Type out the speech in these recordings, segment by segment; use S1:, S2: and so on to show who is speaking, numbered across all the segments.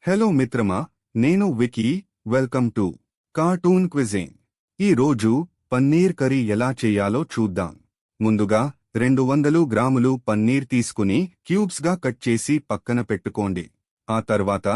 S1: Hello మిత్రమా, నేను Vicky. Welcome to cartoon quizzing. ఈ రోజు పన్నీర్ కర్రీ ఎలా చేయాలో చూద్దాం. ముందుగా 200 గ్రాములు పన్నీర్ తీసుకుని క్యూబ్స్గా కట్ చేసి పక్కన పెట్టుకోండి. ఆ తర్వాత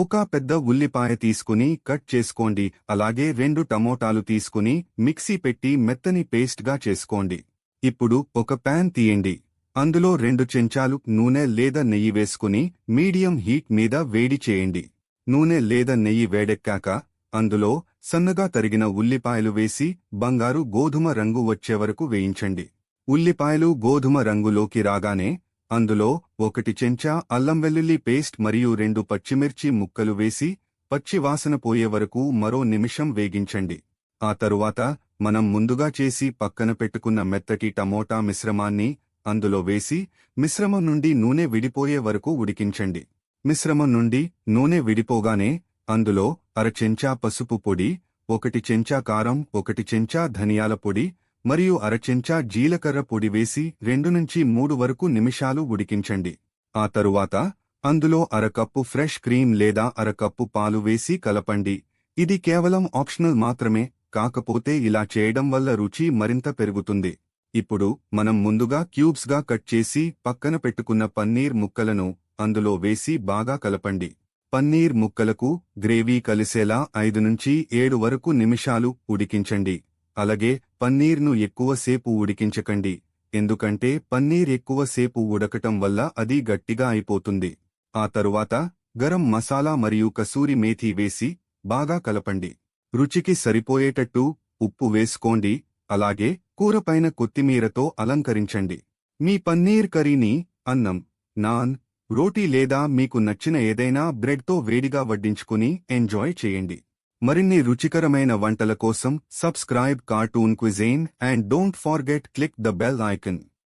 S1: ఒక పెద్ద ఉల్లిపాయ తీసుకుని కట్ చేసుకోండి. అలాగే 2 టమోటాలు తీసుకుని మిక్సీ పెట్టి మెత్తని పేస్ట్గా చేసుకోండి. ఇప్పుడు ఒక ప్యాన్ తీయండి. అందులో 2 చెంచాలు నూనె లేదా నెయ్యి వేసుకుని మీడియం హీట్ మీద వేడి చేయండి. నూనె లేదా నెయ్యి వేడెక్కాక అందులో సన్నగా తరిగిన ఉల్లిపాయలు వేసి బంగారు గోధుమ రంగు వచ్చేవరకు వేయించండి. ఉల్లిపాయలు గోధుమ రంగులోకి రాగానే అందులో 1 చెంచా అల్లం వెల్లుల్లి పేస్ట్ మరియు 2 పచ్చిమిర్చి ముక్కలు వేసి పచ్చి వాసన పోయే వరకు మరో నిమిషం వేగించండి. ఆ తరువాత మనం ముందుగా చేసి పక్కన పెట్టుకున్న మెత్తటి టమోటా మిశ్రమాన్ని అందులో వేసి మిశ్రమం నుండి నూనె విడిపోయే వరకు ఉడికించండి. మిశ్రమం నుండి నూనె విడిపోగానే అందులో 1/2 చెంచా పసుపు పొడి, 1 చెంచా కారం, 1 చెంచా ధనియాల పొడి మరియు 1/2 చెంచా జీలకర్ర పొడి వేసి 2 నుంచి 3 వరకు నిమిషాలు ఉడికించండి. ఆ తరువాత అందులో 1/2 కప్పు ఫ్రెష్ క్రీమ్ లేదా 1/2 కప్పు పాలు వేసి కలపండి. ఇది కేవలం ఆప్షనల్ మాత్రమే, కాకపోతే ఇలా చేయడం వల్ల రుచి మరింత పెరుగుతుంది. ఇప్పుడు మనం ముందుగా క్యూబ్స్గా కట్ చేసి పక్కన పెట్టుకున్న పన్నీర్ ముక్కలను అందులో వేసి బాగా కలపండి. పన్నీర్ ముక్కలకు గ్రేవీ కలిసేలా 5 నుంచి 7 వరకు నిమిషాలు ఉడికించండి. అలాగే పన్నీర్ను ఎక్కువసేపు ఉడికించకండి, ఎందుకంటే పన్నీర్ ఎక్కువసేపు ఉడకటం వల్ల అది గట్టిగా అయిపోతుంది. ఆ తరువాత గరం మసాలా మరియు కసూరి మేథీ వేసి బాగా కలపండి. రుచికి సరిపోయేటట్టు ఉప్పు వేసుకోండి. అలాగే కూరపైన కొత్తిమీరతో అలంకరించండి. మీ పన్నీర్ కర్రీని అన్నం, నాన్, రోటీ లేదా మీకు నచ్చిన ఏదైనా బ్రెడ్తో వేడిగా వడ్డించుకుని ఎంజాయ్ చేయండి. మరిన్ని రుచికరమైన వంటల కోసం subscribe cartoon cuisine and don't forget click the bell icon.